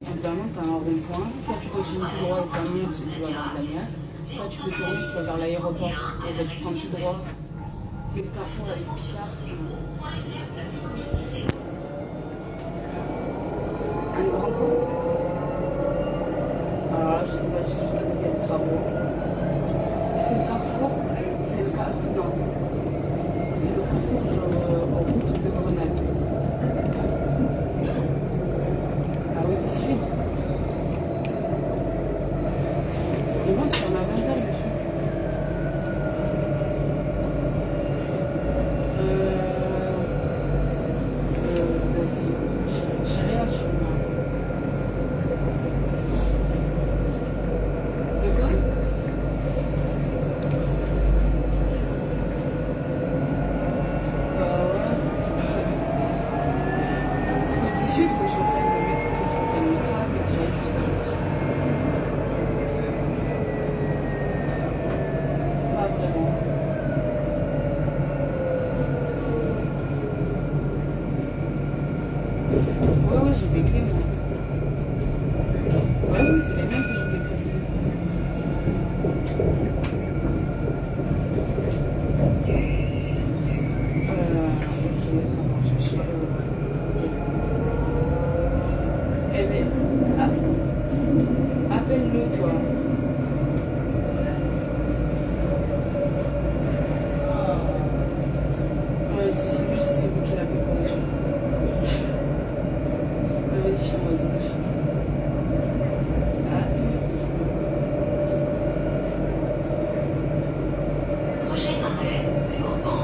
Évidemment, tu as un rond-point, soit tu continues tout droit et ça monte si tu vas vers la lumière, soit tu peux tourner, tu vas vers l'aéroport, et ben tu prends tout droit. C'est le carrefour avec le car. Un grand coup. Alors là, je sais pas, je sais juste à côté, il y a des travaux. Et c'est le carrefour, c'est le carrefour, non. C'est le carrefour genre en route de Grenade. Ah oui, tu suis. Et moi, c'est en a 20 heures le truc. Vas-y, j'ai rien sur moi. De quoi? Parce que 18, il faut que je reprenne le métro, il faut que je reprenne le tram et que j'aille jusqu'à 18. Pas vraiment. Ouais, j'ai des clés, moi. Ouais, oui, c'est les mêmes que je voulais casser. Ok, ça marche. Je sais pas. Ok. Eh ben, appelle-le, toi. Vas-y, c'est juste si c'est vous qui l'appelle pour les gens. Vas-y, je t'envoie ça. Prochain arrêt, Urban.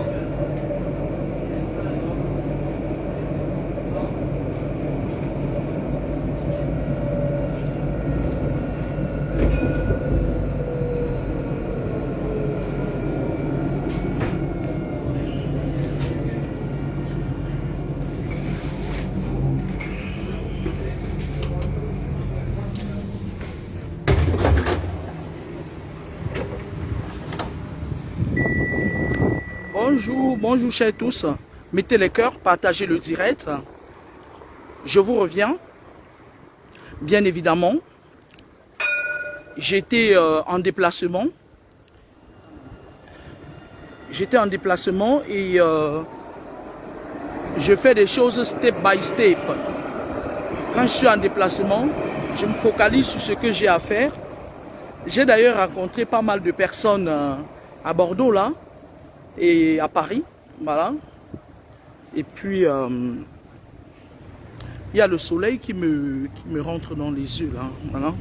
Bonjour, bonjour chers tous. Mettez les cœurs, partagez le direct. Je vous reviens. Bien évidemment, j'étais en déplacement. J'étais en déplacement et je fais des choses step by step. Quand je suis en déplacement, je me focalise sur ce que j'ai à faire. J'ai d'ailleurs rencontré pas mal de personnes à Bordeaux là et à Paris, voilà. Et puis il y a le soleil qui me rentre dans les yeux là, voilà.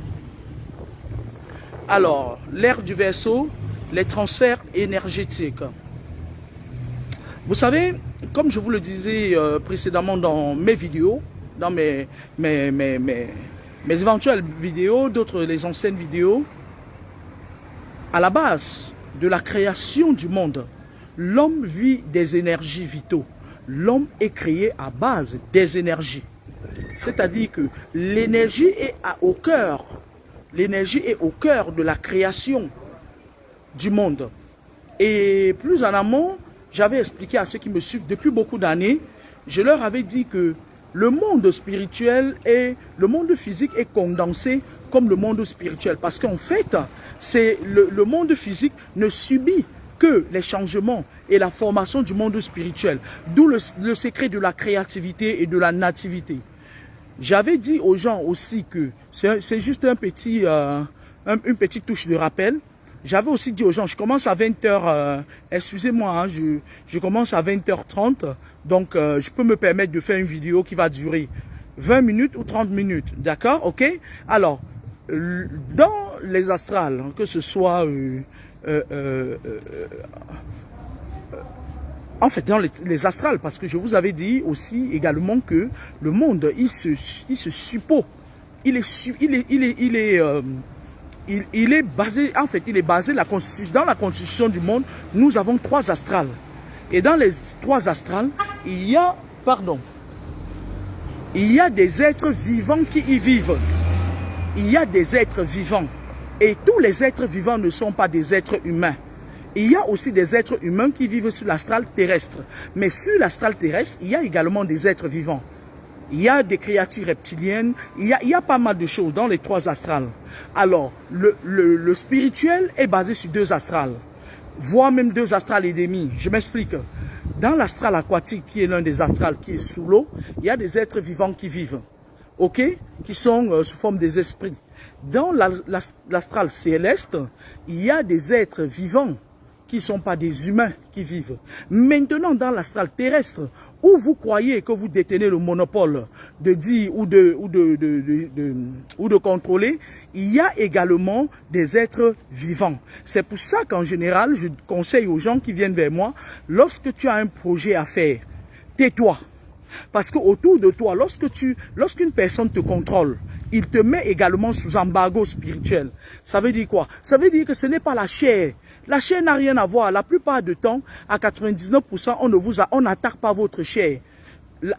Alors, l'ère du Verseau, les transferts énergétiques. Vous savez, comme je vous le disais précédemment dans mes vidéos, dans mes éventuelles vidéos, d'autres les anciennes vidéos, à la base de la création du monde, l'homme vit des énergies vitaux. L'homme est créé à base des énergies. C'est-à-dire que l'énergie est au cœur. L'énergie est au cœur de la création du monde. Et plus en amont, j'avais expliqué à ceux qui me suivent depuis beaucoup d'années, je leur avais dit que le monde spirituel et le monde physique est condensé comme le monde spirituel. Parce qu'en fait, le monde physique ne subit que les changements et la formation du monde spirituel. D'où le secret de la créativité et de la nativité. J'avais dit aux gens aussi que c'est juste une petite touche de rappel. J'avais aussi dit aux gens, je commence à 20h, excusez-moi, hein, je commence à 20h30, donc je peux me permettre de faire une vidéo qui va durer 20 minutes ou 30 minutes, d'accord, ok? Alors, dans les astrales, que ce soit... en fait, dans les astrales, parce que je vous avais dit aussi également que le monde, il se suppose, il est basé, en fait, il est basé dans la constitution du monde. Nous avons 3 astrales. Et dans les 3 astrales, il y a des êtres vivants qui y vivent. Il y a des êtres vivants. Et tous les êtres vivants ne sont pas des êtres humains. Il y a aussi des êtres humains qui vivent sur l'astral terrestre. Mais sur l'astral terrestre, il y a également des êtres vivants. il y a des créatures reptiliennes, il y a pas mal de choses dans les 3 astrales. Alors, le spirituel est basé sur 2 astrales, voire même 2 astrales et demi. Je m'explique. Dans l'astral aquatique, qui est l'un des astrales qui est sous l'eau, il y a des êtres vivants qui vivent, ok, qui sont sous forme des esprits. Dans l'astral céleste, il y a des êtres vivants qui ne sont pas des humains qui vivent. Maintenant, dans l'astral terrestre, où vous croyez que vous détenez le monopole de dire ou de contrôler, il y a également des êtres vivants. C'est pour ça qu'en général, je conseille aux gens qui viennent vers moi, lorsque tu as un projet à faire, tais-toi. Parce qu'autour de toi, lorsqu'une personne te contrôle, il te met également sous embargo spirituel. Ça veut dire quoi? Ça veut dire que ce n'est pas la chair. La chair n'a rien à voir. La plupart du temps, à 99%, on n'attaque pas votre chair.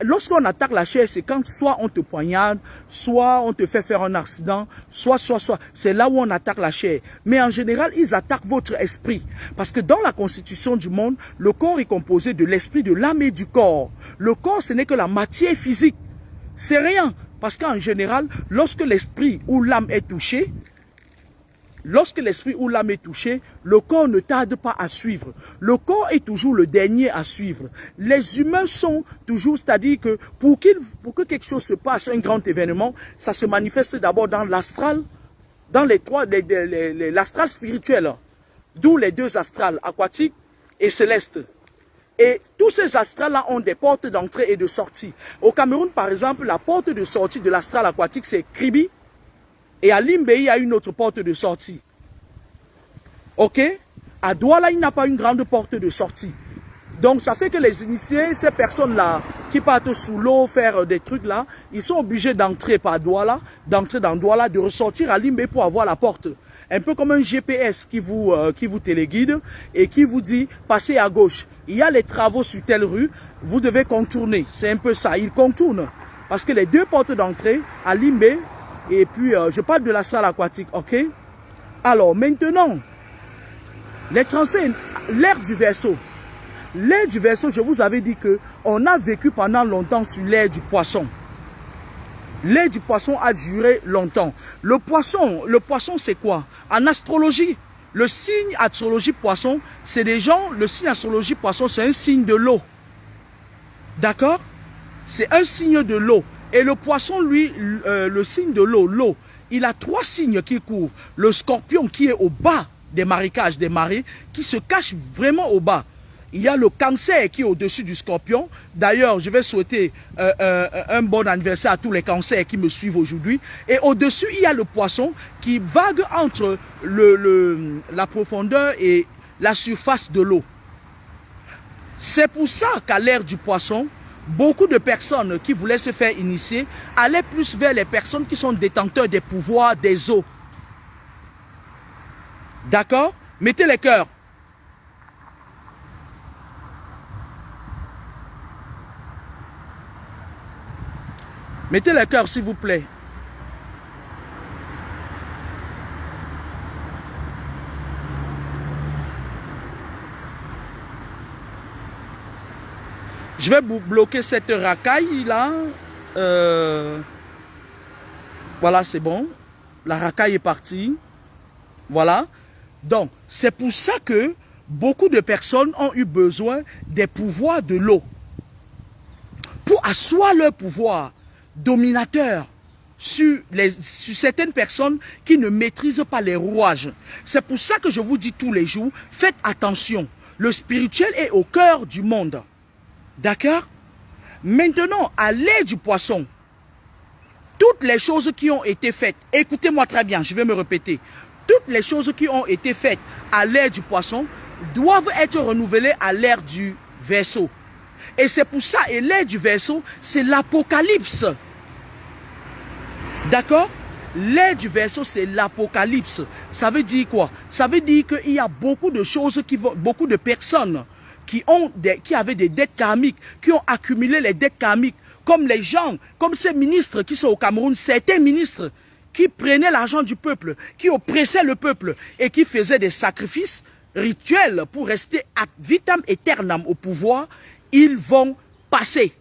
Lorsqu'on attaque la chair, c'est quand soit on te poignarde, soit on te fait faire un accident, soit. C'est là où on attaque la chair. Mais en général, ils attaquent votre esprit. Parce que dans la constitution du monde, le corps est composé de l'esprit, de l'âme et du corps. Le corps, ce n'est que la matière physique. C'est rien. Parce qu'en général, lorsque l'esprit ou l'âme est touché, le corps ne tarde pas à suivre. Le corps est toujours le dernier à suivre. Les humains sont toujours, c'est-à-dire que pour que quelque chose se passe, un grand événement, ça se manifeste d'abord dans l'astral, dans l'astral spirituel, d'où les 2 astrales, aquatiques et célestes. Et tous ces astrales-là ont des portes d'entrée et de sortie. Au Cameroun, par exemple, la porte de sortie de l'astral aquatique, c'est Kribi. Et à Limbe, il y a une autre porte de sortie. Ok? À Douala, il n'y a pas une grande porte de sortie. Donc, ça fait que les initiés, ces personnes-là, qui partent sous l'eau, faire des trucs là, ils sont obligés d'entrer par Douala, d'entrer dans Douala, de ressortir à Limbe pour avoir la porte. Un peu comme un GPS qui vous téléguide et qui vous dit, passez à gauche. Il y a les travaux sur telle rue, vous devez contourner. C'est un peu ça, ils contournent. Parce que les 2 portes d'entrée, à Limbe, et puis je parle de la salle aquatique, ok? Alors maintenant, les transferts, l'ère du Verseau. L'ère du Verseau, je vous avais dit que on a vécu pendant longtemps sur l'ère du Poisson. L'ère du Poisson a duré longtemps. Le poisson c'est quoi? En astrologie, le signe astrologie Poisson, c'est des gens, le signe astrologie Poisson, c'est un signe de l'eau. D'accord? C'est un signe de l'eau. Et le Poisson, lui, le signe de l'eau, il a 3 signes qui courent. Le Scorpion qui est au bas des marécages, des marées, qui se cache vraiment au bas. Il y a le Cancer qui est au-dessus du Scorpion. D'ailleurs, je vais souhaiter un bon anniversaire à tous les cancers qui me suivent aujourd'hui. Et au-dessus, il y a le Poisson qui vague entre la profondeur et la surface de l'eau. C'est pour ça qu'à l'ère du Poisson, beaucoup de personnes qui voulaient se faire initier allaient plus vers les personnes qui sont détenteurs des pouvoirs des eaux. D'accord? Mettez les cœurs. Mettez les cœurs, s'il vous plaît. Je vais bloquer cette racaille là. Voilà, c'est bon. La racaille est partie. Voilà. Donc, c'est pour ça que beaucoup de personnes ont eu besoin des pouvoirs de l'eau. Pour asseoir leur pouvoir dominateur sur certaines personnes qui ne maîtrisent pas les rouages. C'est pour ça que je vous dis tous les jours, faites attention. Le spirituel est au cœur du monde. D'accord? Maintenant, à l'ère du Poisson, toutes les choses qui ont été faites, écoutez-moi très bien, je vais me répéter, toutes les choses qui ont été faites à l'ère du Poisson doivent être renouvelées à l'ère du Verseau. Et c'est pour ça, et l'ère du Verseau, c'est l'Apocalypse. D'accord? L'ère du Verseau, c'est l'Apocalypse. Ça veut dire quoi? Ça veut dire qu'il y a beaucoup de choses, beaucoup de personnes qui avaient des dettes karmiques, qui ont accumulé les dettes karmiques, comme les gens, comme ces ministres qui sont au Cameroun, certains ministres qui prenaient l'argent du peuple, qui oppressaient le peuple et qui faisaient des sacrifices rituels pour rester ad vitam aeternam au pouvoir, ils vont passer.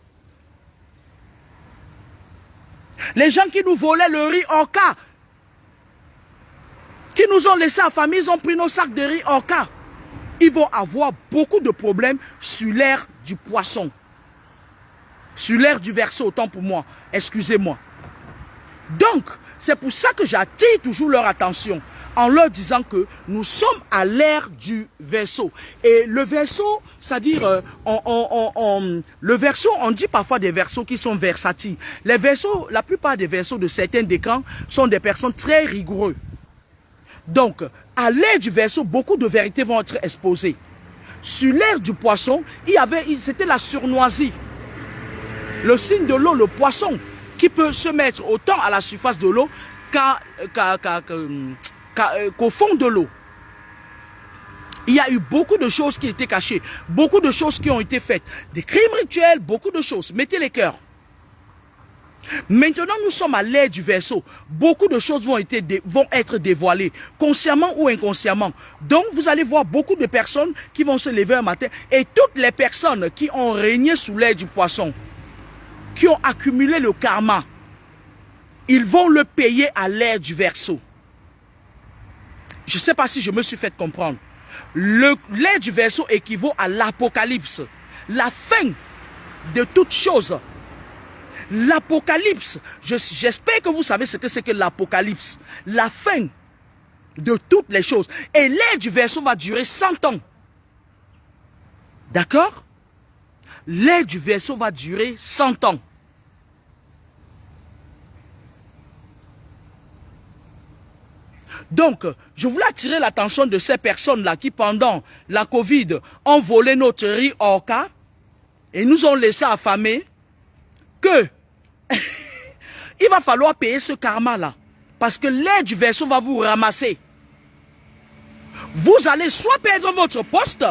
Les gens qui nous volaient le riz Orca, qui nous ont laissé à famille, ils ont pris nos sacs de riz Orca. Ils vont avoir beaucoup de problèmes sur l'ère du poisson. Sur l'ère du Verseau, autant pour moi. Excusez-moi. Donc, c'est pour ça que j'attire toujours leur attention en leur disant que nous sommes à l'ère du Verseau. Et le Verseau, c'est-à-dire, le Verseau, on dit parfois des Verseaux qui sont versatiles. Les Verseaux, la plupart des Verseaux de certains décans sont des personnes très rigoureuses. Donc, à l'ère du Verseau, beaucoup de vérités vont être exposées. Sur l'ère du Poisson, c'était la surnoisie. Le signe de l'eau, le poisson, qui peut se mettre autant à la surface de l'eau qu'au fond de l'eau. Il y a eu beaucoup de choses qui étaient cachées, beaucoup de choses qui ont été faites, des crimes rituels, beaucoup de choses. Mettez les cœurs. Maintenant, nous sommes à l'ère du Verseau. Beaucoup de choses vont être dévoilées, consciemment ou inconsciemment. Donc, vous allez voir beaucoup de personnes qui vont se lever un matin et toutes les personnes qui ont régné sous l'ère du Poisson, qui ont accumulé le karma, ils vont le payer à l'ère du Verseau. Je ne sais pas si je me suis fait comprendre. L'ère du Verseau équivaut à l'Apocalypse, la fin de toutes choses. L'Apocalypse, j'espère que vous savez ce que c'est que l'Apocalypse, la fin de toutes les choses. Et l'ère du Verseau va durer 100 ans. D'accord? L'ère du Verseau va durer 100 ans. Donc, je voulais attirer l'attention de ces personnes-là qui, pendant la Covid, ont volé notre riz Orca et nous ont laissé affamer, que il va falloir payer ce karma-là. Parce que l'ère du Verseau va vous ramasser. Vous allez soit perdre votre poste,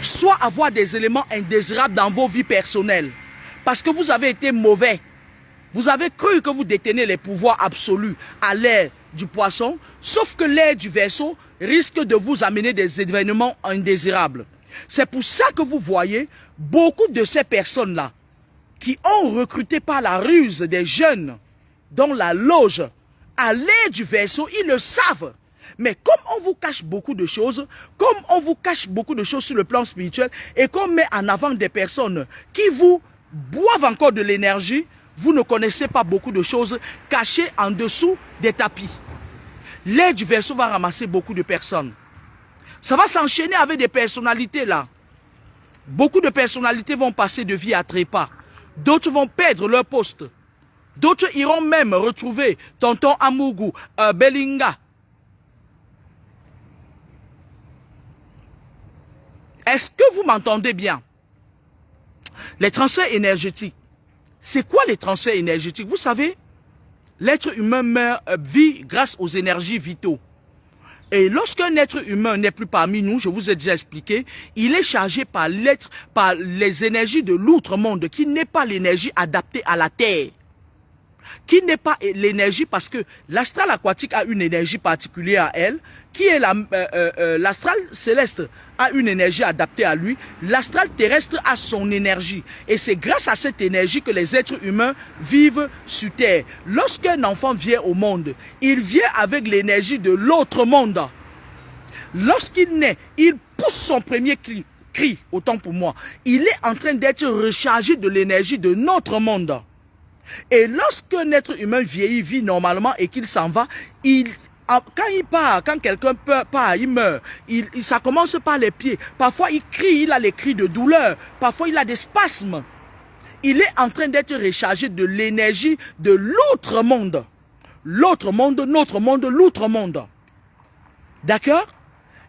soit avoir des éléments indésirables dans vos vies personnelles. Parce que vous avez été mauvais. Vous avez cru que vous détenez les pouvoirs absolus à l'ère du Poisson, sauf que l'ère du Verseau risque de vous amener des événements indésirables. C'est pour ça que vous voyez beaucoup de ces personnes-là qui ont recruté par la ruse des jeunes dans la loge à l'ère du Verseau, ils le savent. Mais comme on vous cache beaucoup de choses, comme on vous cache beaucoup de choses sur le plan spirituel et qu'on met en avant des personnes qui vous boivent encore de l'énergie, vous ne connaissez pas beaucoup de choses cachées en dessous des tapis. L'ère du Verseau va ramasser beaucoup de personnes. Ça va s'enchaîner avec des personnalités là. Beaucoup de personnalités vont passer de vie à trépas. D'autres vont perdre leur poste. D'autres iront même retrouver Tonton Amougou, Belinga. Est-ce que vous m'entendez bien? Les transferts énergétiques. C'est quoi les transferts énergétiques? Vous savez, l'être humain vit grâce aux énergies vitaux. Et lorsqu'un être humain n'est plus parmi nous, je vous ai déjà expliqué, il est chargé par les énergies de l'outre-monde, qui n'est pas l'énergie adaptée à la Terre. Qui n'est pas l'énergie, parce que l'astral aquatique a une énergie particulière à elle, qui est l'astral céleste a une énergie adaptée à lui, l'astral terrestre a son énergie. Et c'est grâce à cette énergie que les êtres humains vivent sur Terre. Lorsqu'un enfant vient au monde, il vient avec l'énergie de l'autre monde. Lorsqu'il naît, il pousse son premier cri, autant pour moi. Il est en train d'être rechargé de l'énergie de notre monde. Et lorsqu'un être humain vieillit, vit normalement et qu'il s'en va, quand il part, quand quelqu'un part, il meurt, ça commence par les pieds. Parfois il crie, il a les cris de douleur. Parfois il a des spasmes. Il est en train d'être rechargé de l'énergie de l'autre monde. L'autre monde, notre monde, l'autre monde. D'accord?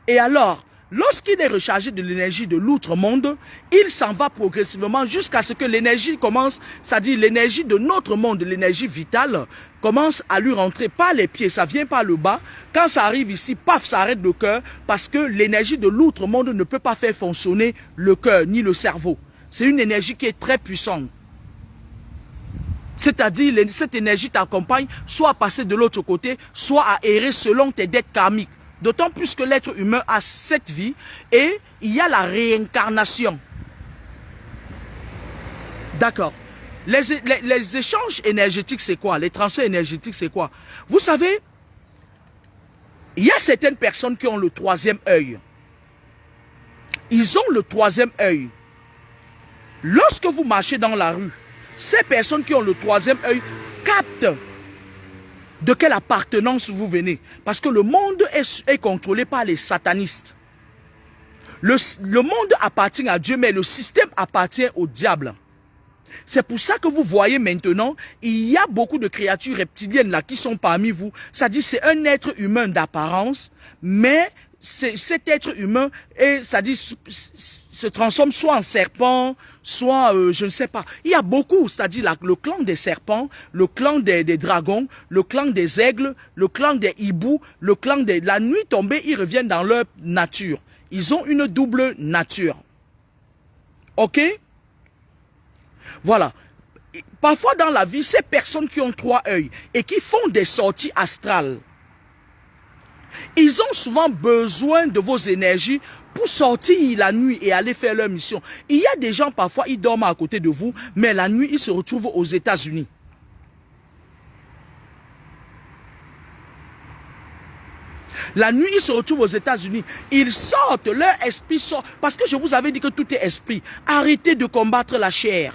Et alors, lorsqu'il est rechargé de l'énergie de l'autre monde, il s'en va progressivement jusqu'à ce que l'énergie commence, c'est-à-dire l'énergie de notre monde, l'énergie vitale, commence à lui rentrer par les pieds, ça vient par le bas. Quand ça arrive ici, paf, ça arrête le cœur, parce que l'énergie de l'autre monde ne peut pas faire fonctionner le cœur ni le cerveau. C'est une énergie qui est très puissante. C'est-à-dire, cette énergie t'accompagne soit à passer de l'autre côté, soit à errer selon tes dettes karmiques. D'autant plus que l'être humain a cette vie et il y a la réincarnation. D'accord. Les échanges énergétiques, c'est quoi? Les transferts énergétiques, c'est quoi? Vous savez, il y a certaines personnes qui ont le troisième œil. Ils ont le troisième œil. Lorsque vous marchez dans la rue, ces personnes qui ont le troisième œil captent de quelle appartenance vous venez. Parce que le monde est contrôlé par les satanistes. Le monde appartient à Dieu, mais le système appartient au diable. C'est pour ça que vous voyez maintenant, il y a beaucoup de créatures reptiliennes là qui sont parmi vous. C'est-à-dire c'est un être humain d'apparence, mais cet être humain se transforme soit en serpent, soit je ne sais pas. Il y a beaucoup, c'est-à-dire le clan des serpents, le clan des dragons, le clan des aigles, le clan des hiboux, le clan des... La nuit tombée, ils reviennent dans leur nature. Ils ont une double nature. Ok? Voilà. Parfois dans la vie, ces personnes qui ont trois œils et qui font des sorties astrales, ils ont souvent besoin de vos énergies pour sortir la nuit et aller faire leur mission. Il y a des gens, parfois, ils dorment à côté de vous, mais la nuit, ils se retrouvent aux États-Unis. La nuit, ils se retrouvent aux États-Unis. Ils sortent, leur esprit sort. Parce que je vous avais dit que tout est esprit. Arrêtez de combattre la chair.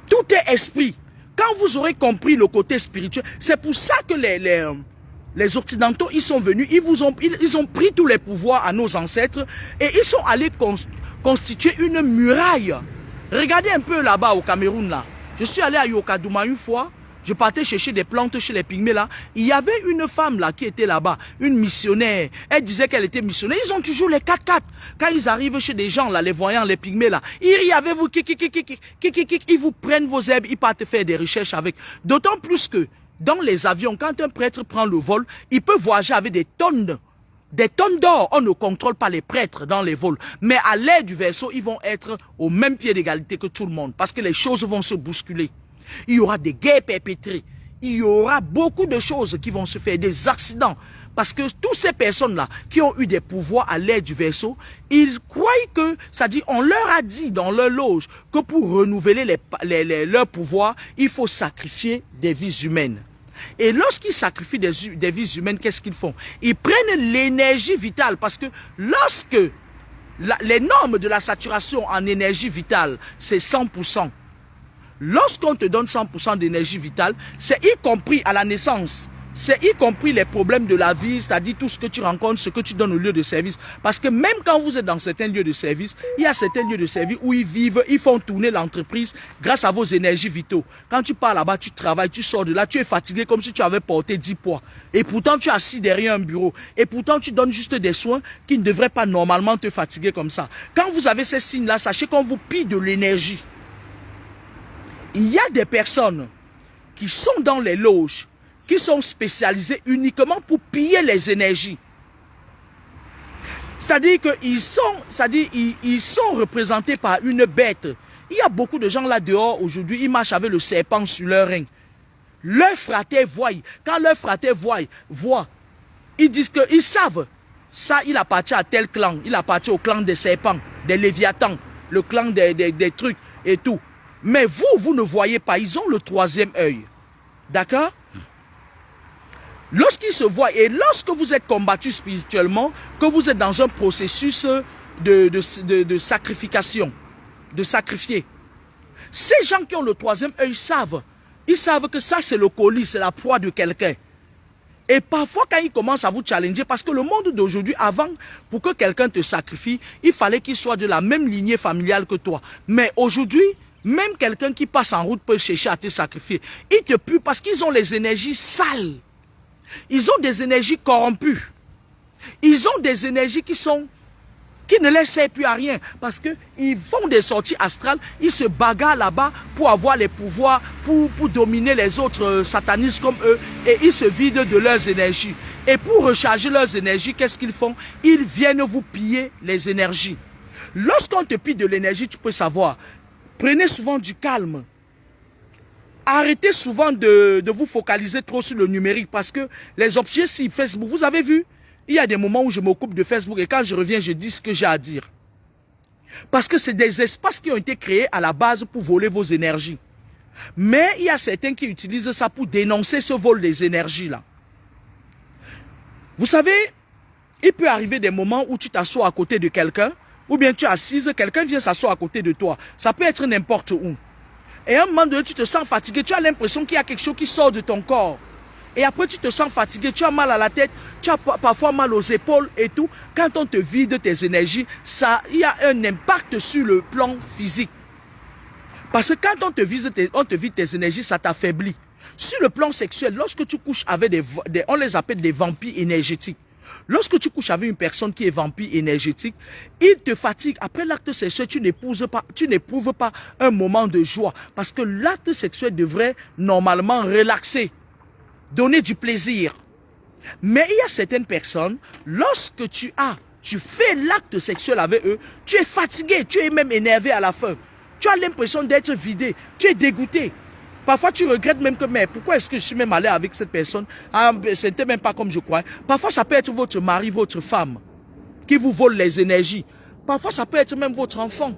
Tout est esprit. Quand vous aurez compris le côté spirituel, c'est pour ça que les Occidentaux, ils sont venus, ils ont pris tous les pouvoirs à nos ancêtres et ils sont allés constituer une muraille. Regardez un peu là-bas au Cameroun, là. Je suis allé à Yokadouma une fois, je partais chercher des plantes chez les pygmées là. Il y avait une femme là qui était là-bas, une missionnaire. Elle disait qu'elle était missionnaire. Ils ont toujours les 4x4. Quand ils arrivent chez des gens là, les voyants, les pygmées là, ils rient avec vous, ils vous prennent vos herbes, ils partent faire des recherches avec. D'autant plus que dans les avions, quand un prêtre prend le vol, il peut voyager avec des tonnes d'or. On ne contrôle pas les prêtres dans les vols. Mais à l'aide du vaisseau, ils vont être au même pied d'égalité que tout le monde. Parce que les choses vont se bousculer. Il y aura des guerres perpétrées. Il y aura beaucoup de choses qui vont se faire, des accidents. Parce que toutes ces personnes-là qui ont eu des pouvoirs à l'aide du vaisseau, ils croient que, c'est-à-dire, on leur a dit dans leur loge que pour renouveler leurs pouvoirs, il faut sacrifier des vies humaines. Et lorsqu'ils sacrifient des vies humaines, qu'est-ce qu'ils font? Ils prennent l'énergie vitale parce que lorsque les normes de la saturation en énergie vitale, c'est 100%. Lorsqu'on te donne 100% d'énergie vitale, c'est y compris à la naissance. C'est y compris les problèmes de la vie, c'est-à-dire tout ce que tu rencontres, ce que tu donnes au lieu de service. Parce que même quand vous êtes dans certains lieux de service, il y a certains lieux de service où ils vivent, ils font tourner l'entreprise grâce à vos énergies vitaux. Quand tu pars là-bas, tu travailles, tu sors de là, tu es fatigué comme si tu avais porté 10 poids. Et pourtant, tu es assis derrière un bureau. Et pourtant, tu donnes juste des soins qui ne devraient pas normalement te fatiguer comme ça. Quand vous avez ces signes-là, sachez qu'on vous pille de l'énergie. Il y a des personnes qui sont dans les loges, qui sont spécialisés uniquement pour piller les énergies. C'est-à-dire qu'ils sont représentés par une bête. Il y a beaucoup de gens là dehors aujourd'hui, ils marchent avec le serpent sur leur rein. Leurs frères voient. Quand leurs frères voient, ils disent qu'ils savent. Ça, il appartient à tel clan. Il appartient au clan des serpents, des léviathans, le clan des trucs et tout. Mais vous ne voyez pas. Ils ont le troisième œil. D'accord? Lorsqu'ils se voient et lorsque vous êtes combattu spirituellement, que vous êtes dans un processus de sacrification, de sacrifier, ces gens qui ont le troisième œil savent. Ils savent que ça c'est le colis, c'est la proie de quelqu'un. Et parfois quand ils commencent à vous challenger, parce que le monde d'aujourd'hui, avant, pour que quelqu'un te sacrifie, il fallait qu'il soit de la même lignée familiale que toi. Mais aujourd'hui, même quelqu'un qui passe en route peut chercher à te sacrifier. Ils te puent parce qu'ils ont les énergies sales. Ils ont des énergies corrompues. Ils ont des énergies qui ne les servent plus à rien. Parce qu'ils font des sorties astrales. Ils se bagarrent là-bas pour avoir les pouvoirs, pour dominer les autres satanistes comme eux. Et ils se vident de leurs énergies. Et pour recharger leurs énergies, qu'est-ce qu'ils font? Ils viennent vous piller les énergies. Lorsqu'on te pille de l'énergie, tu peux savoir. Prenez souvent du calme. Arrêtez souvent de vous focaliser trop sur le numérique parce que les options si Facebook, vous avez vu, il y a des moments où je m'occupe de Facebook et quand je reviens, je dis ce que j'ai à dire. Parce que c'est des espaces qui ont été créés à la base pour voler vos énergies. Mais il y a certains qui utilisent ça pour dénoncer ce vol des énergies-là. Vous savez, il peut arriver des moments où tu t'assois à côté de quelqu'un, ou bien tu es assise, quelqu'un vient s'asseoir à côté de toi. Ça peut être n'importe où. Et à un moment donné, tu te sens fatigué, tu as l'impression qu'il y a quelque chose qui sort de ton corps. Et après, tu te sens fatigué, tu as mal à la tête, tu as parfois mal aux épaules et tout. Quand on te vide tes énergies, il y a un impact sur le plan physique. Parce que quand on te vide tes énergies, ça t'affaiblit. Sur le plan sexuel, lorsque tu couches avec on les appelle des vampires énergétiques. Lorsque tu couches avec une personne qui est vampire énergétique, il te fatigue. Après l'acte sexuel, tu n'éprouves pas un moment de joie. Parce que l'acte sexuel devrait normalement relaxer, donner du plaisir. Mais il y a certaines personnes, lorsque tu fais l'acte sexuel avec eux, tu es fatigué, tu es même énervé à la fin. Tu as l'impression d'être vidé, tu es dégoûté. Parfois, tu regrettes même que, mais pourquoi est-ce que je suis même allé avec cette personne? Ah, c'était même pas comme je croyais. Parfois, ça peut être votre mari, votre femme, qui vous vole les énergies. Parfois, ça peut être même votre enfant,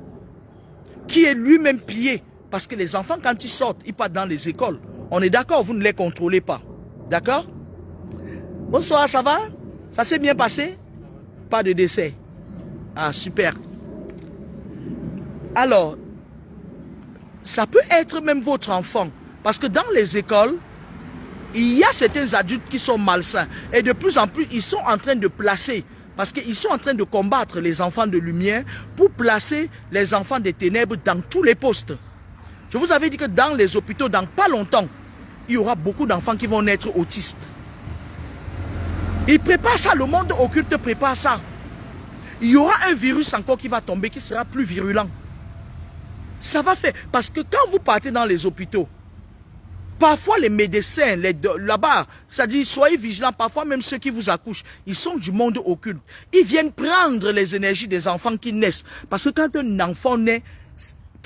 qui est lui-même pillé. Parce que les enfants, quand ils sortent, ils partent dans les écoles. On est d'accord, vous ne les contrôlez pas. D'accord? Bonsoir, ça va? Ça s'est bien passé? Pas de décès. Ah, super. Alors, ça peut être même votre enfant. Parce que dans les écoles, il y a certains adultes qui sont malsains. Et de plus en plus, ils sont en train de placer, parce qu'ils sont en train de combattre les enfants de lumière pour placer les enfants des ténèbres dans tous les postes. Je vous avais dit que dans les hôpitaux, dans pas longtemps, il y aura beaucoup d'enfants qui vont naître autistes. Ils préparent ça, le monde occulte prépare ça. Il y aura un virus encore qui va tomber, qui sera plus virulent. Ça va faire, parce que quand vous partez dans les hôpitaux, parfois les médecins, là-bas, c'est-à-dire soyez vigilants, parfois même ceux qui vous accouchent, ils sont du monde occulte. Ils viennent prendre les énergies des enfants qui naissent. Parce que quand un enfant naît,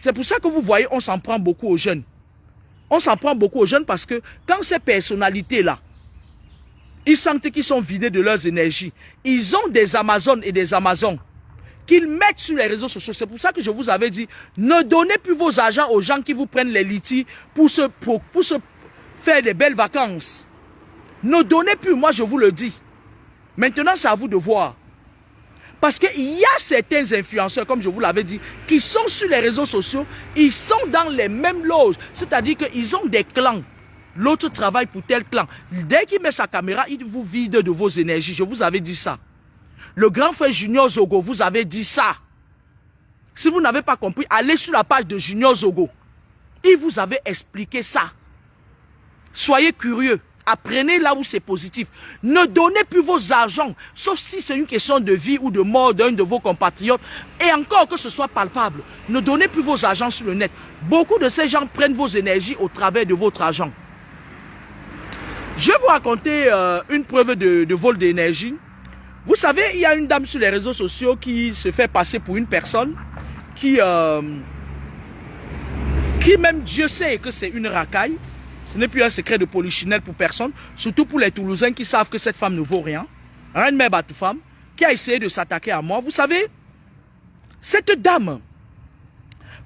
c'est pour ça que vous voyez, on s'en prend beaucoup aux jeunes. On s'en prend beaucoup aux jeunes parce que quand ces personnalités-là, ils sentent qu'ils sont vidés de leurs énergies, ils ont des Amazones et des Amazons qu'ils mettent sur les réseaux sociaux. C'est pour ça que je vous avais dit, ne donnez plus vos argent aux gens qui vous prennent les litiges pour se faire des belles vacances. Ne donnez plus, moi je vous le dis. Maintenant, c'est à vous de voir. Parce qu'il y a certains influenceurs, comme je vous l'avais dit, qui sont sur les réseaux sociaux, ils sont dans les mêmes loges. C'est-à-dire qu'ils ont des clans. L'autre travaille pour tel clan. Dès qu'il met sa caméra, il vous vide de vos énergies. Je vous avais dit ça. Le grand frère Junior Zogo vous avait dit ça. Si vous n'avez pas compris, allez sur la page de Junior Zogo. Il vous avait expliqué ça. Soyez curieux. Apprenez là où c'est positif. Ne donnez plus vos argents, sauf si c'est une question de vie ou de mort d'un de vos compatriotes. Et encore que ce soit palpable. Ne donnez plus vos argents sur le net. Beaucoup de ces gens prennent vos énergies au travers de votre argent. Je vais vous raconter une preuve de vol d'énergie. Vous savez, il y a une dame sur les réseaux sociaux qui se fait passer pour une personne qui même Dieu sait que c'est une racaille. Ce n'est plus un secret de polichinelle pour personne, surtout pour les Toulousains qui savent que cette femme ne vaut rien. Rien de même à toute femme, qui a essayé de s'attaquer à moi. Vous savez, cette dame,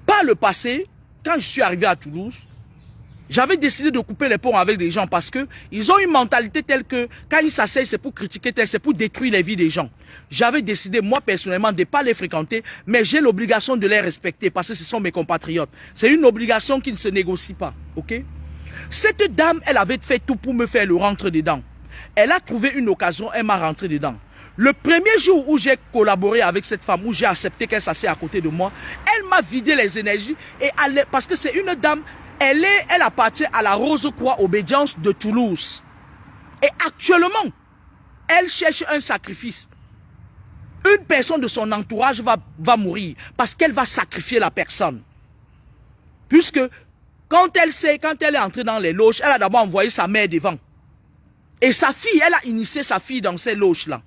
par le passé, quand je suis arrivé à Toulouse, j'avais décidé de couper les ponts avec des gens parce que ils ont une mentalité telle que quand ils s'asseyent, c'est pour critiquer, c'est pour détruire les vies des gens. J'avais décidé, moi personnellement, de ne pas les fréquenter, mais j'ai l'obligation de les respecter parce que ce sont mes compatriotes. C'est une obligation qui ne se négocie pas, ok? Cette dame, elle avait fait tout pour me faire le rentre dedans. Elle a trouvé une occasion, elle m'a rentré dedans. Le premier jour où j'ai collaboré avec cette femme, où j'ai accepté qu'elle s'assied à côté de moi, elle m'a vidé les énergies et parce que c'est une dame. Elle appartient à la Rose-Croix Obédience de Toulouse. Et actuellement, elle cherche un sacrifice. Une personne de son entourage va mourir parce qu'elle va sacrifier la personne. Puisque quand elle est entrée dans les loges, elle a d'abord envoyé sa mère devant. Et sa fille, elle a initié sa fille dans ces loges-là.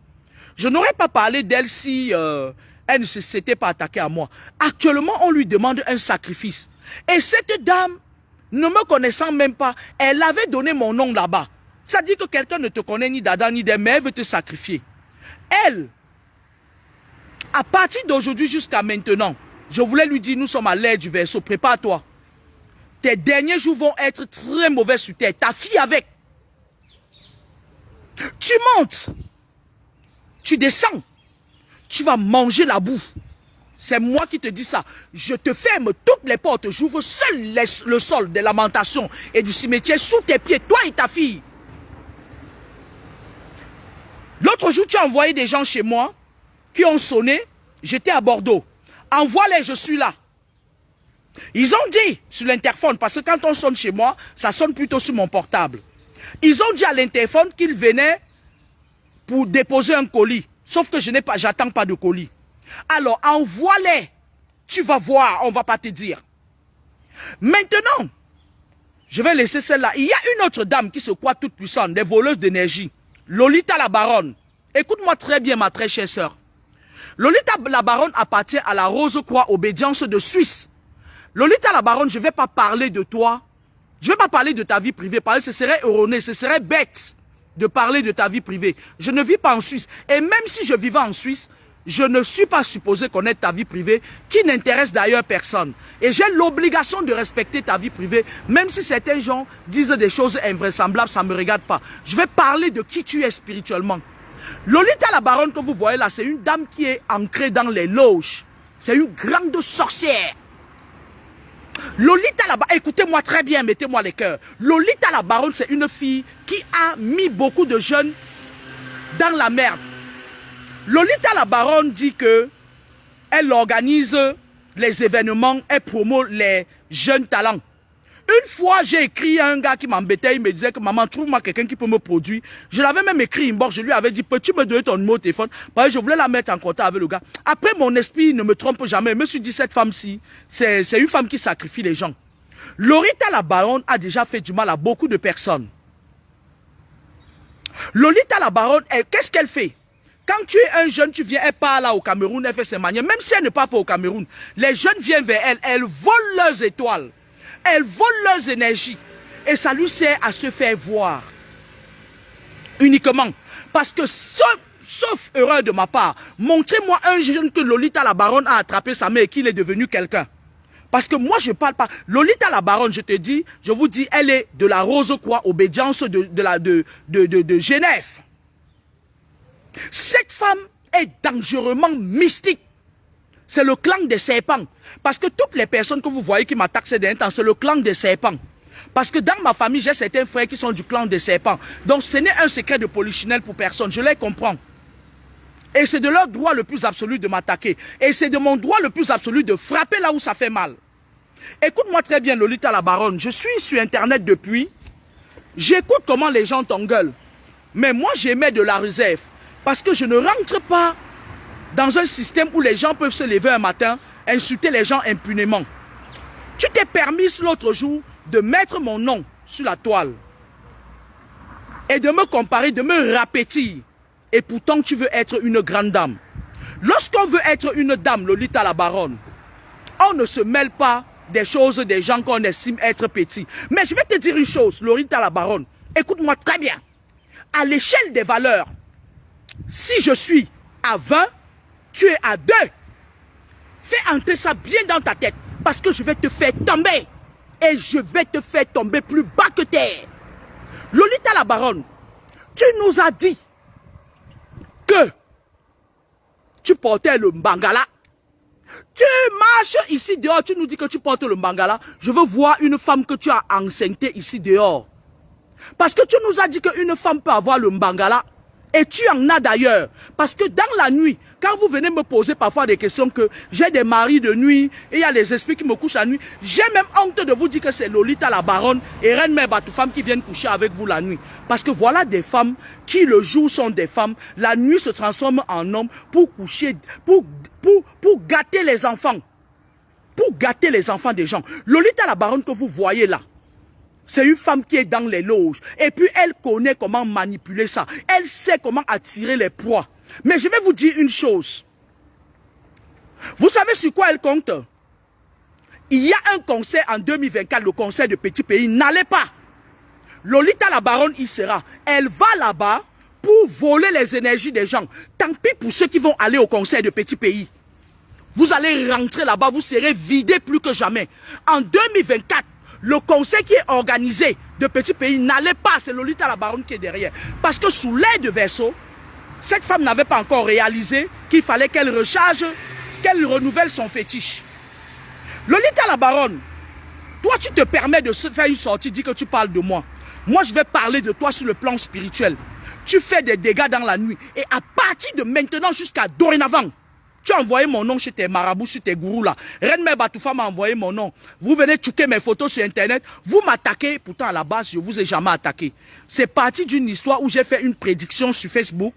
Je n'aurais pas parlé d'elle si elle ne s'était pas attaquée à moi. Actuellement, on lui demande un sacrifice. Et cette dame, ne me connaissant même pas, elle avait donné mon nom là-bas. Ça dit que quelqu'un ne te connaît ni d'Adam ni d'Ève, mais elle veut te sacrifier. Elle, À partir d'aujourd'hui jusqu'à maintenant, je voulais lui dire, nous sommes à l'ère du Verseau, prépare-toi. Tes derniers jours vont être très mauvais sur terre. Ta fille avec. Tu montes. Tu descends. Tu vas manger la boue. C'est moi qui te dis ça. Je te ferme toutes les portes. J'ouvre seul le sol des lamentations et du cimetière sous tes pieds, toi et ta fille. L'autre jour, tu as envoyé des gens chez moi qui ont sonné. J'étais à Bordeaux. Envoie-les, je suis là. Ils ont dit sur l'interphone, parce que quand on sonne chez moi, ça sonne plutôt sur mon portable. Ils ont dit à l'interphone qu'ils venaient pour déposer un colis. Sauf que je n'ai pas, j'attends pas de colis. Alors, envoie-les. Tu vas voir, on va pas te dire. Maintenant, je vais laisser celle-là. Il y a une autre dame qui se croit toute puissante, des voleuses d'énergie. Lolita la Baronne. Écoute-moi très bien, ma très chère sœur. Lolita la Baronne appartient à la Rose-Croix Obédience de Suisse. Lolita la Baronne, je ne vais pas parler de toi. Je ne vais pas parler de ta vie privée. Parce que ce serait erroné, ce serait bête de parler de ta vie privée. Je ne vis pas en Suisse. Et même si je vivais en Suisse, je ne suis pas supposé connaître ta vie privée, qui n'intéresse d'ailleurs personne. Et j'ai l'obligation de respecter ta vie privée, même si certains gens disent des choses invraisemblables, ça ne me regarde pas. Je vais parler de qui tu es spirituellement. Lolita la Baronne que vous voyez là, c'est une dame qui est ancrée dans les loges. C'est une grande sorcière. Lolita la Baronne, écoutez-moi très bien, mettez-moi les cœurs. Lolita la Baronne, c'est une fille qui a mis beaucoup de jeunes dans la merde. Lolita la Baronne dit que elle organise les événements, elle promeut les jeunes talents. Une fois, j'ai écrit à un gars qui m'embêtait, il me disait que maman, trouve-moi quelqu'un qui peut me produire. Je l'avais même écrit inbox, je lui avais dit, peux-tu me donner ton numéro de téléphone? Parce que je voulais la mettre en contact avec le gars. Après, mon esprit ne me trompe jamais. Je me suis dit, cette femme-ci, c'est une femme qui sacrifie les gens. Lolita la Baronne a déjà fait du mal à beaucoup de personnes. Lolita la Baronne, qu'est-ce qu'elle fait? Quand tu es un jeune, tu viens, elle part là au Cameroun, elle fait ses manières. Même si elle ne part pas au Cameroun, les jeunes viennent vers elle, elle vole leurs étoiles. Elle vole leurs énergies. Et ça lui sert à se faire voir. Uniquement. Parce que sauf erreur de ma part, montrez-moi un jeune que Lolita la Baronne a attrapé sa mère et qu'il est devenu quelqu'un. Parce que moi, je ne parle pas. Lolita la Baronne, je te dis, je vous dis, elle est de la Rose-Croix Obédience de Genève. Cette femme est dangereusement mystique. C'est le clan des serpents. Parce que toutes les personnes que vous voyez qui m'attaquent ces derniers temps, c'est le clan des serpents. Parce que dans ma famille, j'ai certains frères qui sont du clan des serpents. Donc ce n'est un secret de polichinelle pour personne. Je les comprends. Et c'est de leur droit le plus absolu de m'attaquer. Et c'est de mon droit le plus absolu de frapper là où ça fait mal. Écoute-moi très bien, Lolita la Baronne. Je suis sur Internet depuis. J'écoute comment les gens t'engueulent. Mais moi, j'émets de la réserve. Parce que je ne rentre pas dans un système où les gens peuvent se lever un matin, insulter les gens impunément. Tu t'es permis l'autre jour de mettre mon nom sur la toile et de me comparer, de me rapétir. Et pourtant, tu veux être une grande dame. Lorsqu'on veut être une dame, Lolita la Baronne, on ne se mêle pas des choses des gens qu'on estime être petits. Mais je vais te dire une chose, Lolita la Baronne, écoute-moi très bien. À l'échelle des valeurs, si je suis à 20, tu es à 2. Fais entrer ça bien dans ta tête. Parce que je vais te faire tomber. Et je vais te faire tomber plus bas que terre. Lolita la Baronne, tu nous as dit que tu portais le mbangala. Tu marches ici dehors, tu nous dis que tu portes le mbangala. Je veux voir une femme que tu as enceintée ici dehors. Parce que tu nous as dit qu'une femme peut avoir le mbangala. Et tu en as d'ailleurs. Parce que dans la nuit, quand vous venez me poser parfois des questions que j'ai des maris de nuit, et il y a les esprits qui me couchent la nuit, j'ai même honte de vous dire que c'est Lolita la Baronne et Reine Mère Batoufam qui viennent coucher avec vous la nuit. Parce que voilà des femmes qui le jour sont des femmes, la nuit se transforment en hommes pour coucher, pour gâter les enfants. Pour gâter les enfants des gens. Lolita la Baronne que vous voyez là, c'est une femme qui est dans les loges. Et puis, elle connaît comment manipuler ça. Elle sait comment attirer les proies. Mais je vais vous dire une chose. Vous savez sur quoi elle compte? Il y a un concert en 2024, le concert de Petit Pays. N'allez pas. Lolita la Baronne y sera. Elle va là-bas pour voler les énergies des gens. Tant pis pour ceux qui vont aller au conseil de petits pays. Vous allez rentrer là-bas, vous serez vidés plus que jamais. En 2024, le conseil qui est organisé de petits pays n'allait pas, c'est Lolita la Baronne qui est derrière. Parce que sous l'aide de Verseau, cette femme n'avait pas encore réalisé qu'il fallait qu'elle recharge, qu'elle renouvelle son fétiche. Lolita la Baronne, toi tu te permets de faire une sortie, dis que tu parles de moi. Moi je vais parler de toi sur le plan spirituel. Tu fais des dégâts dans la nuit. Et à partir de maintenant jusqu'à dorénavant, tu as envoyé mon nom chez tes marabouts, sur tes gourous là. Reine Mère Batoufa m'a envoyé mon nom. Vous venez checker mes photos sur internet. Vous m'attaquez. Pourtant à la base, je ne vous ai jamais attaqué. C'est parti d'une histoire où j'ai fait une prédiction sur Facebook.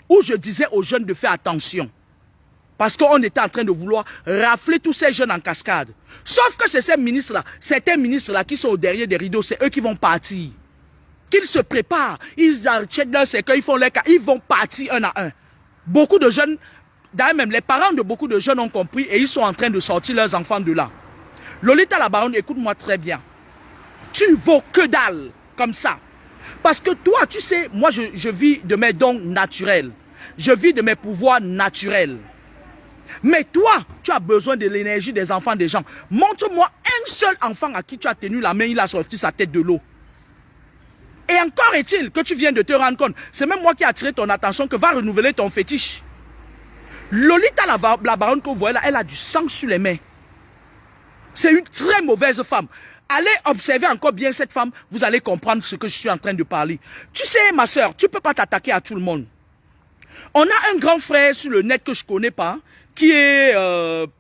Où je disais aux jeunes de faire attention. Parce qu'on était en train de vouloir rafler tous ces jeunes en cascade. Sauf que c'est ces ministres-là, certains ministres-là qui sont au derrière des rideaux, c'est eux qui vont partir. Qu'ils se préparent, ils achètent leur cercueil, ils font les cas, ils vont partir un à un. Beaucoup de jeunes, d'ailleurs même les parents de beaucoup de jeunes ont compris et ils sont en train de sortir leurs enfants de là. Lolita la Baronne, écoute-moi très bien. Tu vaux que dalle, comme ça. Parce que toi, tu sais, moi je vis de mes dons naturels. Je vis de mes pouvoirs naturels. Mais toi, tu as besoin de l'énergie des enfants des gens. Montre-moi un seul enfant à qui tu as tenu la main, il a sorti sa tête de l'eau. Et encore est-il que tu viens de te rendre compte, c'est même moi qui ai attiré ton attention que va renouveler ton fétiche. Lolita la Baronne que vous voyez là, elle a du sang sur les mains. C'est une très mauvaise femme. Allez observer encore bien cette femme, vous allez comprendre ce que je suis en train de parler. Tu sais, ma soeur, tu ne peux pas t'attaquer à tout le monde. On a un grand frère sur le net que je ne connais pas, qui est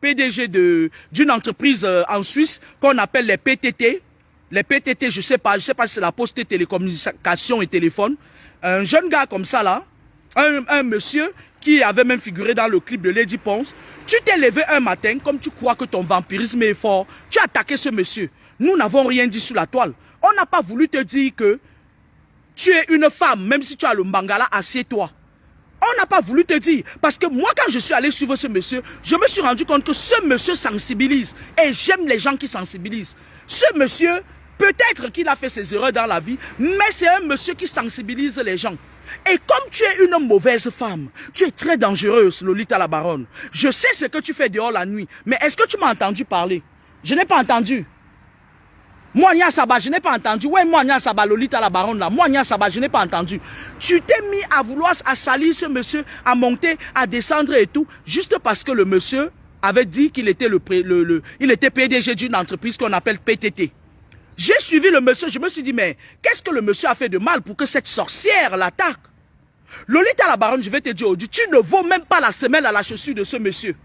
PDG d'une entreprise en Suisse qu'on appelle les PTT. Les PTT, je sais pas si c'est la poste et télécommunications et téléphone. Un jeune gars comme ça là, un monsieur qui avait même figuré dans le clip de Lady Ponce. Tu t'es levé un matin, comme tu crois que ton vampirisme est fort, tu as attaqué ce monsieur. Nous n'avons rien dit sur la toile. On n'a pas voulu te dire que tu es une femme, même si tu as le mangala, assieds-toi. On n'a pas voulu te dire. Parce que moi, quand je suis allé suivre ce monsieur, je me suis rendu compte que ce monsieur sensibilise. Et j'aime les gens qui sensibilisent. Ce monsieur, peut-être qu'il a fait ses erreurs dans la vie, mais c'est un monsieur qui sensibilise les gens. Et comme tu es une mauvaise femme, tu es très dangereuse, Lolita la Baronne. Je sais ce que tu fais dehors la nuit, mais est-ce que tu m'as entendu parler? Je n'ai pas entendu. Moi, Nia Saba, je n'ai pas entendu. Ouais, moi, Nia Saba, Lolita la Baronne, là. Moi, Nia Saba, je n'ai pas entendu. Tu t'es mis à vouloir salir ce monsieur, à monter, à descendre et tout, juste parce que le monsieur avait dit qu'il était il était PDG d'une entreprise qu'on appelle PTT. J'ai suivi le monsieur, je me suis dit, mais qu'est-ce que le monsieur a fait de mal pour que cette sorcière l'attaque? Lolita la Baronne, je vais te dire aujourd'hui, tu ne vaux même pas la semelle à la chaussure de ce monsieur.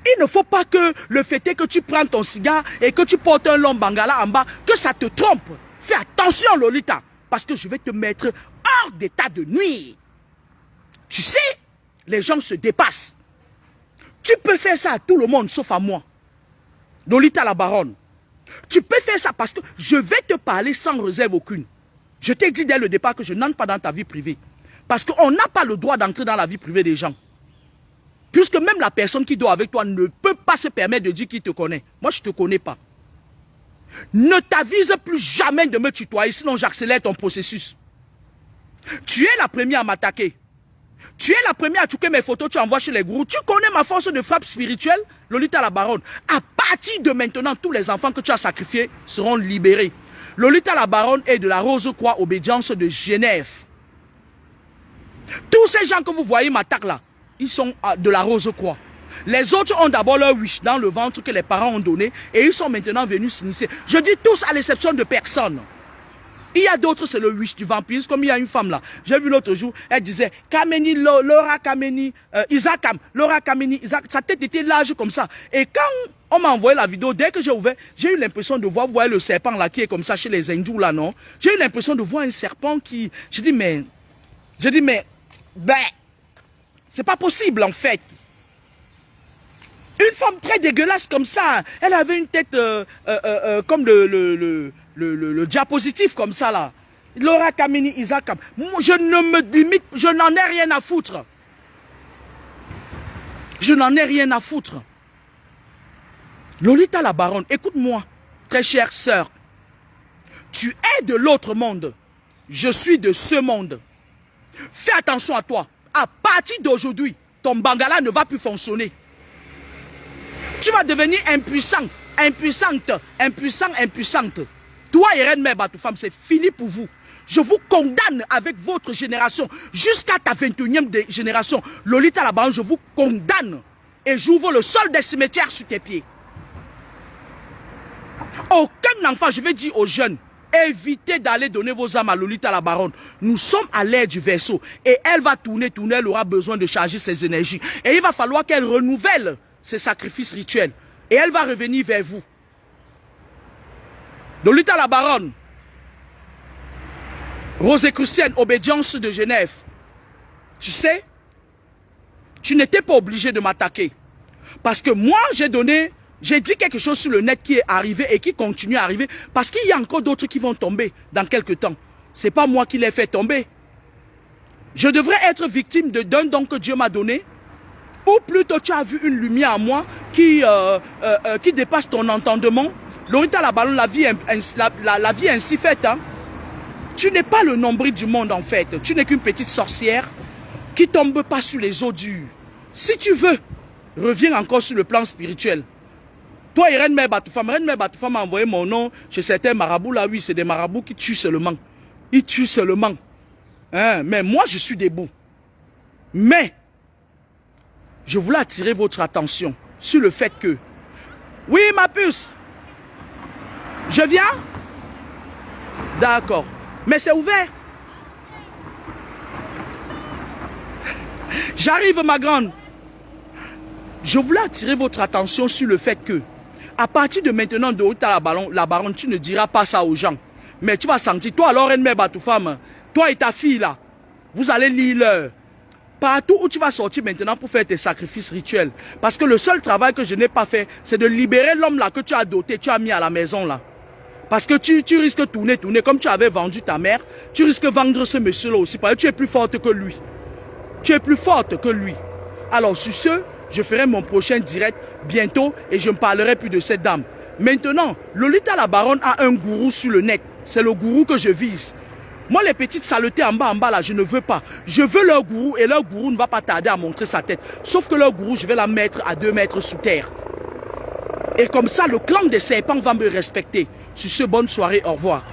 Il ne faut pas que le fait est que tu prends ton cigare et que tu portes un long bangala en bas, que ça te trompe. Fais attention, Lolita, parce que je vais te mettre hors d'état de nuire. Tu sais, les gens se dépassent. Tu peux faire ça à tout le monde, sauf à moi. Lolita la Baronne. Tu peux faire ça parce que je vais te parler sans réserve aucune. Je t'ai dit dès le départ que je n'entre pas dans ta vie privée. Parce qu'on n'a pas le droit d'entrer dans la vie privée des gens. Puisque même la personne qui dort avec toi ne peut pas se permettre de dire qu'il te connaît. Moi, je ne te connais pas. Ne t'avise plus jamais de me tutoyer, sinon j'accélère ton processus. Tu es la première à m'attaquer. Tu es la première à checker mes photos, tu envoies chez les gourous. Tu connais ma force de frappe spirituelle, Lolita la Baronne. À partir de maintenant, tous les enfants que tu as sacrifiés seront libérés. Lolita la Baronne est de la Rose-Croix Obédience de Genève. Tous ces gens que vous voyez m'attaquent là, ils sont de la Rose-Croix. Les autres ont d'abord leur wish dans le ventre que les parents ont donné et ils sont maintenant venus s'initier. Je dis tous à l'exception de personne. Il y a d'autres, c'est le wish du vampirisme, comme il y a une femme là. J'ai vu l'autre jour, elle disait Kameni, Laura Kameni, Isakam, Laura Kameni, Isaac. Sa tête était large comme ça. Et quand on m'a envoyé la vidéo, dès que j'ai ouvert, j'ai eu l'impression de voir, vous voyez le serpent là qui est comme ça chez les hindous là, non? J'ai eu l'impression de voir un serpent qui. J'ai dit, mais, ben, c'est pas possible en fait. Une femme très dégueulasse comme ça, elle avait une tête comme le diapositif comme ça là. Laura Kameni Isakam. Moi, je ne me limite, je n'en ai rien à foutre. Je n'en ai rien à foutre. Lolita la Baronne, écoute-moi, très chère sœur. Tu es de l'autre monde. Je suis de ce monde. Fais attention à toi. À partir d'aujourd'hui, ton Bangala ne va plus fonctionner. Tu vas devenir impuissant, impuissante, impuissante. Toi et Reine Mère Batoufam, c'est fini pour vous. Je vous condamne avec votre génération, jusqu'à ta 21e génération. Lolita Labaron, je vous condamne. Et j'ouvre le sol des cimetières sur tes pieds. Aucun enfant, je vais dire aux jeunes, évitez d'aller donner vos âmes à Lolita Labaron. Nous sommes à l'ère du vaisseau. Et elle va tourner, elle aura besoin de charger ses énergies. Et il va falloir qu'elle renouvelle ses sacrifices rituels. Et elle va revenir vers vous. Lolita Labaron, Rosicrucienne, obédience de Genève. Tu sais, tu n'étais pas obligé de m'attaquer. Parce que moi, j'ai dit quelque chose sur le net qui est arrivé et qui continue à arriver. Parce qu'il y a encore d'autres qui vont tomber dans quelques temps. Ce n'est pas moi qui les fait tomber. Je devrais être victime d'un don que Dieu m'a donné. Ou plutôt tu as vu une lumière en moi qui dépasse ton entendement. Lolita Labaron, la vie est ainsi faite. Hein? Tu n'es pas le nombril du monde en fait. Tu n'es qu'une petite sorcière qui tombe pas sur les eaux dures. Si tu veux, reviens encore sur le plan spirituel. Toi et Reine Mère Batoufam a envoyé mon nom chez certains marabouts. Là, oui, c'est des marabouts qui tuent seulement. Ils tuent seulement. Hein? Mais moi, je suis debout. Mais, je voulais attirer votre attention sur le fait que... Oui, ma puce. Je viens? D'accord. Mais c'est ouvert. J'arrive, ma grande. Je voulais attirer votre attention sur le fait que, à partir de maintenant, de Lolita Labaron, tu ne diras pas ça aux gens. Mais tu vas sentir, toi alors, Reine Mère Batoufam, toi et ta fille là, vous allez lire l'heure. Partout où tu vas sortir maintenant pour faire tes sacrifices rituels. Parce que le seul travail que je n'ai pas fait, c'est de libérer l'homme là que tu as doté, tu as mis à la maison là. Parce que tu risques de tourner, comme tu avais vendu ta mère, tu risques de vendre ce monsieur-là aussi. Parce que tu es plus forte que lui. Tu es plus forte que lui. Alors sur ce, je ferai mon prochain direct bientôt et je ne parlerai plus de cette dame. Maintenant, Lolita Labaron a un gourou sur le net. C'est le gourou que je vise. Moi, les petites saletés en bas là, je ne veux pas. Je veux leur gourou et leur gourou ne va pas tarder à montrer sa tête. Sauf que leur gourou, je vais la mettre à 2 mètres sous terre. Et comme ça, le clan des serpents va me respecter. Sur ce, bonne soirée, au revoir.